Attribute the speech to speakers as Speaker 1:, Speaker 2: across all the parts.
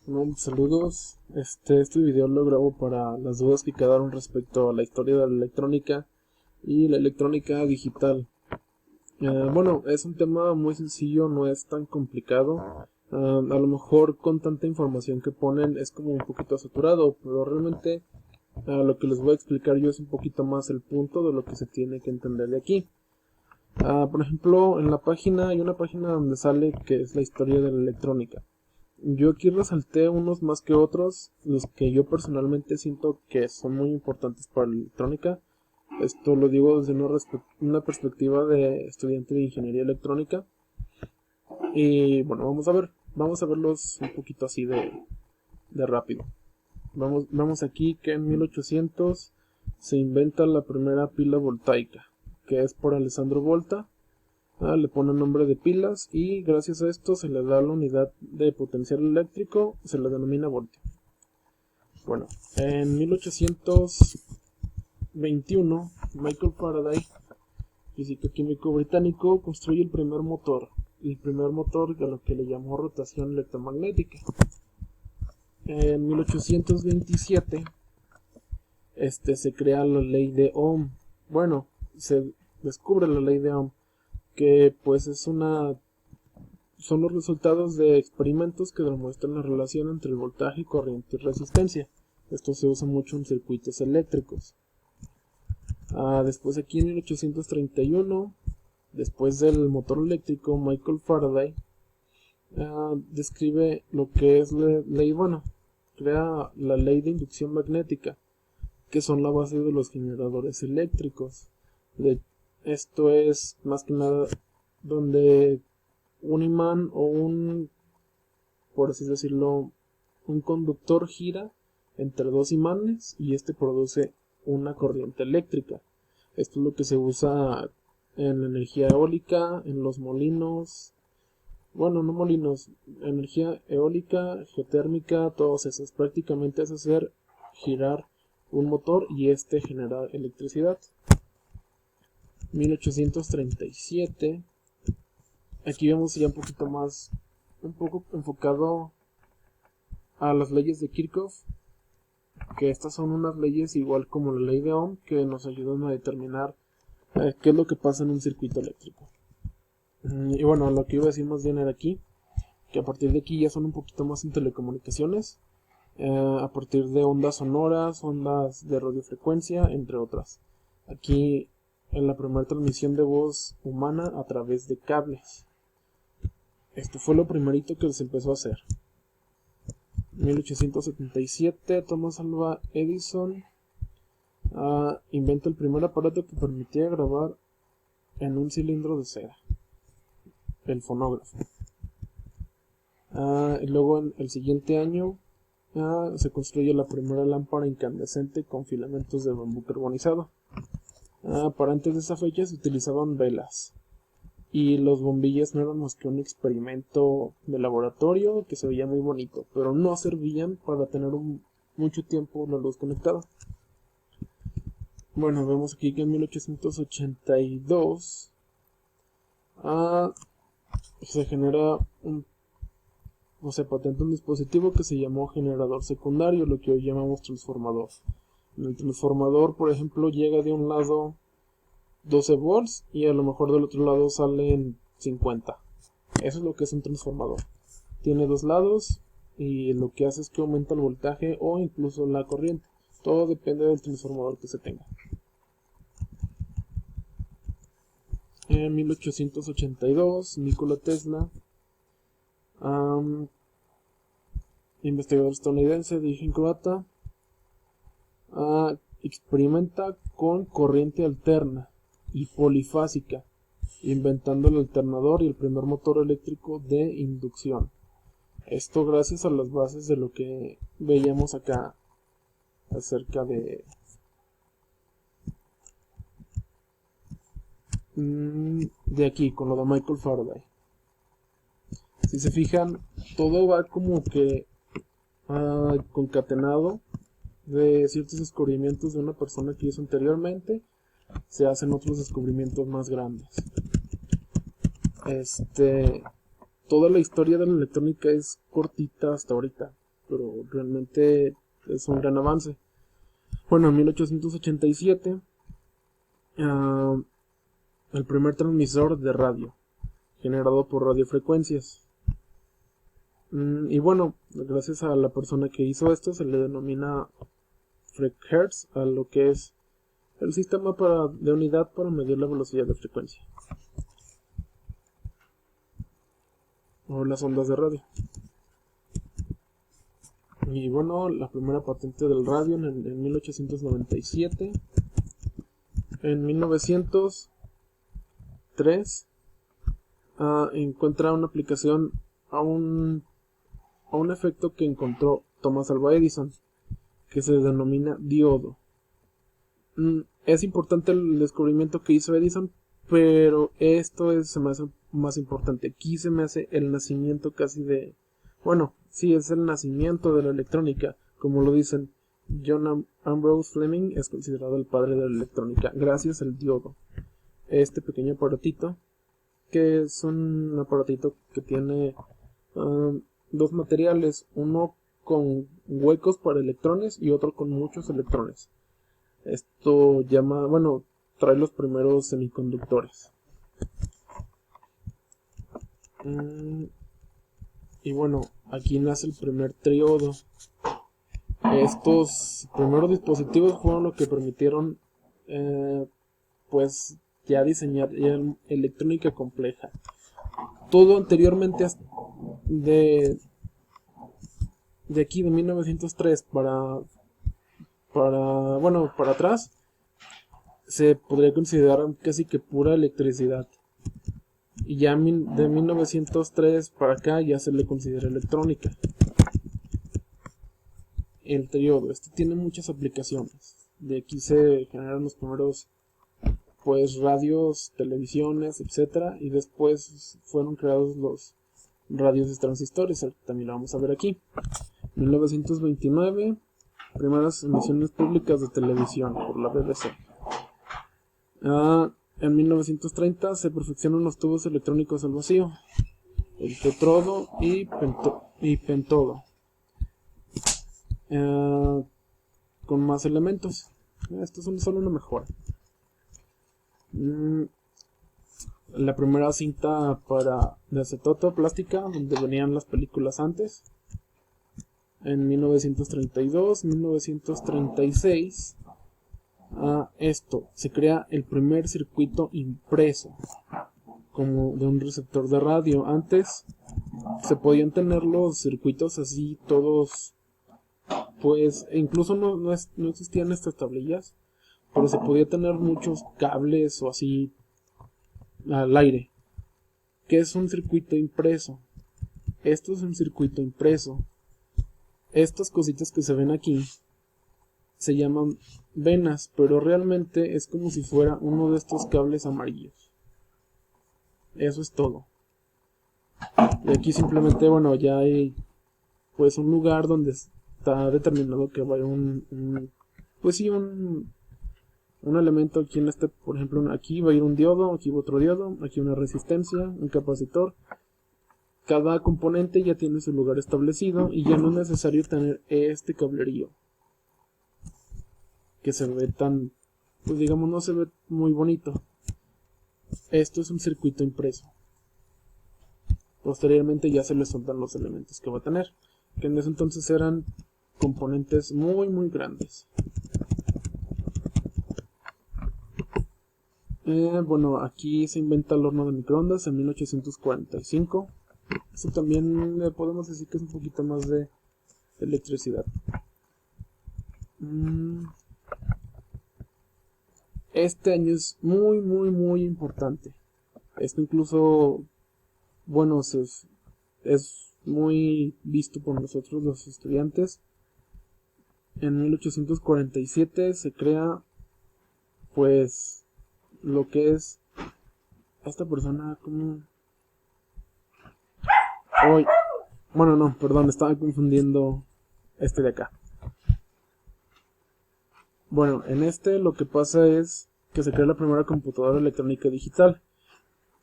Speaker 1: No, saludos. Este video lo grabo para las dudas que quedaron respecto a la historia de la electrónica y la electrónica digital. Bueno, es un tema muy sencillo, no es tan complicado. A lo mejor con tanta información que ponen es como un poquito saturado, pero realmente lo que les voy a explicar yo es un poquito más el punto de lo que se tiene que entender de aquí. Por ejemplo, en la página hay una página donde sale que es la historia de la electrónica. Yo aquí resalté unos más que otros, los que yo personalmente siento que son muy importantes para la electrónica. Esto lo digo desde una perspectiva de estudiante de ingeniería electrónica. Y bueno, vamos a verlos un poquito así de rápido. Vamos aquí que en 1800 se inventa la primera pila voltaica, que es por Alessandro Volta. Le pone nombre de pilas y gracias a esto se le da la unidad de potencial eléctrico, se le denomina voltio. Bueno, en 1821 Michael Faraday, físico químico británico, construye el primer motor de lo que le llamó rotación electromagnética. En 1827 se crea la ley de Ohm. Bueno, se descubre la ley de Ohm, que pues son los resultados de experimentos que demuestran la relación entre el voltaje, corriente y resistencia. Esto se usa mucho en circuitos eléctricos. Después aquí en 1831, después del motor eléctrico, Michael Faraday describe lo que es crea la ley de inducción magnética, que son la base de los generadores eléctricos. Esto es más que nada donde un imán o por así decirlo, un conductor gira entre dos imanes y este produce una corriente eléctrica. Esto es lo que se usa en la energía eólica, en los molinos, bueno, no molinos, energía eólica, geotérmica, todas esas. Prácticamente es hacer girar un motor y este genera electricidad. 1837. Aquí vemos ya un poco enfocado a las leyes de Kirchhoff, que estas son unas leyes igual como la ley de Ohm que nos ayudan a determinar qué es lo que pasa en un circuito eléctrico. Y bueno, lo que iba a decir más bien era aquí, que a partir de aquí ya son un poquito más en telecomunicaciones, a partir de ondas sonoras, ondas de radiofrecuencia, entre otras. Aquí en la primera transmisión de voz humana a través de cables. Esto fue lo primerito que se empezó a hacer. 1877, Thomas Alva Edison inventa el primer aparato que permitía grabar en un cilindro de cera, el fonógrafo. Y luego en el siguiente año se construye la primera lámpara incandescente con filamentos de bambú carbonizado. Para antes de esa fecha se utilizaban velas. Y los bombillas no eran más que un experimento de laboratorio que se veía muy bonito, pero no servían para tener mucho tiempo la luz conectada. Bueno, vemos aquí que en 1882 se genera se patenta un dispositivo que se llamó generador secundario, lo que hoy llamamos transformador. En el transformador, por ejemplo, llega de un lado 12 volts y a lo mejor del otro lado salen 50. Eso es lo que es un transformador. Tiene dos lados y lo que hace es que aumenta el voltaje o incluso la corriente. Todo depende del transformador que se tenga. En 1882, Nikola Tesla, investigador estadounidense de origen croata, experimenta con corriente alterna y polifásica, inventando el alternador y el primer motor eléctrico de inducción. Esto gracias a las bases de lo que veíamos acá acerca de aquí, con lo de Michael Faraday. Si se fijan, todo va como que concatenado de ciertos descubrimientos de una persona que hizo anteriormente, se hacen otros descubrimientos más grandes. Toda la historia de la electrónica es cortita hasta ahorita. pero realmente es un gran avance. Bueno, en 1887, el primer transmisor de radio, generado por radiofrecuencias. Y bueno, gracias a la persona que hizo esto, se le denomina Frechertz a lo que es el sistema de unidad para medir la velocidad de frecuencia, o las ondas de radio. Y bueno, la primera patente del radio en 1897. En 1903 encuentra una aplicación a un efecto que encontró Thomas Alva Edison, que se denomina diodo. Es importante el descubrimiento que hizo Edison, pero esto se me hace más importante. Aquí se me hace el nacimiento casi de... Bueno, sí, es el nacimiento de la electrónica. Como lo dicen, John Ambrose Fleming es considerado el padre de la electrónica, gracias al diodo. Este pequeño aparatito, que es un aparatito que tiene dos materiales, uno con huecos para electrones y otro con muchos electrones. Esto trae los primeros semiconductores. Y bueno, aquí nace el primer triodo. Estos primeros dispositivos fueron lo que permitieron pues ya diseñar electrónica compleja. Todo anteriormente de aquí de 1903 para atrás se podría considerar casi que pura electricidad, y ya de 1903 para acá ya se le considera electrónica. El triodo, tiene muchas aplicaciones. De aquí se generaron los primeros pues radios, televisiones, etcétera, y después fueron creados los radios de transistores, también lo vamos a ver aquí. 1929, primeras emisiones públicas de televisión por la BBC. En 1930 se perfeccionan los tubos electrónicos al vacío, el tetrodo y pentodo, con más elementos. Estos son solo una mejora. La primera cinta de acetato plástica, donde venían las películas antes, en 1932, 1936, se crea el primer circuito impreso, como de un receptor de radio. Antes se podían tener los circuitos así todos, pues incluso no existían estas tablillas, pero se podía tener muchos cables o así al aire. ¿Qué es un circuito impreso? Esto es un circuito impreso. Estas cositas que se ven aquí se llaman venas, pero realmente es como si fuera uno de estos cables amarillos. Eso es todo. Y aquí simplemente, ya hay pues un lugar donde está determinado que va a haber un elemento aquí en por ejemplo, aquí va a ir un diodo, aquí va otro diodo, aquí una resistencia, un capacitor. Cada componente ya tiene su lugar establecido y ya no es necesario tener este cablerío que se ve tan, pues digamos, no se ve muy bonito. Esto es un circuito impreso. Posteriormente ya se le soltan los elementos que va a tener, que en ese entonces eran componentes muy muy grandes. Aquí se inventa el horno de microondas en 1845. Esto también podemos decir que es un poquito más de electricidad. Este año es muy muy muy importante. Esto incluso, es muy visto por nosotros los estudiantes. En 1847 se crea pues lo que es esta persona como... estaba confundiendo este de acá. En lo que pasa es que se crea la primera computadora electrónica digital.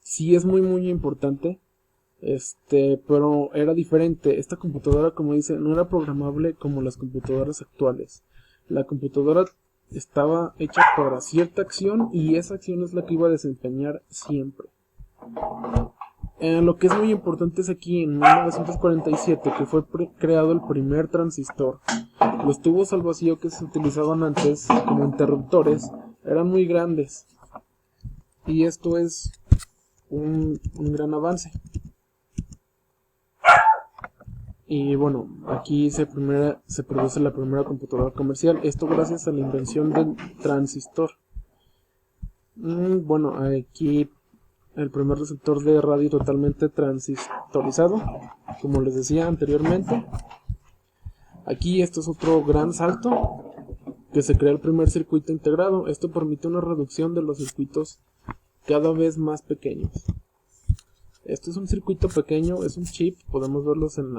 Speaker 1: Sí es muy muy importante. Pero era diferente. Esta computadora, como dice, no era programable como las computadoras actuales. La computadora estaba hecha para cierta acción y esa acción es la que iba a desempeñar siempre. Lo que es muy importante es aquí en 1947 que fue creado el primer transistor. Los tubos al vacío que se utilizaban antes como interruptores eran muy grandes y esto es un gran avance. Y bueno, aquí se produce la primera computadora comercial. Esto gracias a la invención del transistor. Bueno, aquí el primer receptor de radio totalmente transistorizado, como les decía anteriormente. Aquí esto es otro gran salto, que se crea el primer circuito integrado. Esto permite una reducción de los circuitos cada vez más pequeños. Esto es un circuito pequeño, es un chip, podemos verlos en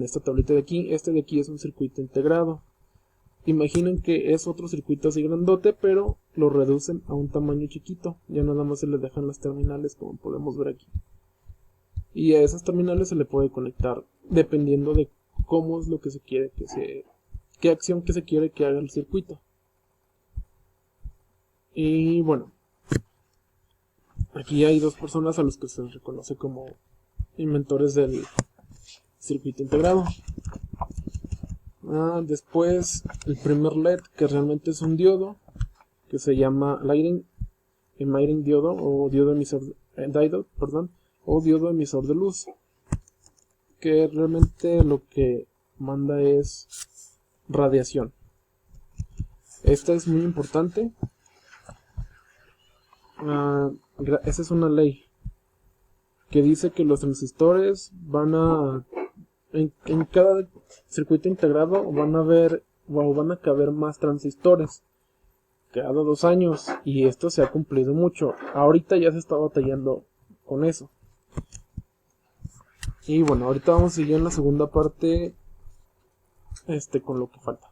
Speaker 1: esta tablita de aquí. Este de aquí es un circuito integrado. Imaginen que es otro circuito así grandote, pero lo reducen a un tamaño chiquito. Ya nada más se les dejan las terminales, como podemos ver aquí. Y a esas terminales se le puede conectar dependiendo de cómo es lo que se quiere qué acción que se quiere que haga el circuito. Y bueno, aquí hay dos personas a los que se les reconoce como inventores del circuito integrado. Después el primer LED, que realmente es un diodo, que se llama emitting diodo o diodo emisor o diodo emisor de luz, que realmente lo que manda es radiación. Esta es muy importante. Esa es una ley que dice que los transistores van a en cada circuito integrado van a caber más transistores cada 2 años, y esto se ha cumplido mucho. Ahorita ya se está batallando con eso. Y bueno, ahorita vamos a seguir en la segunda parte con lo que falta.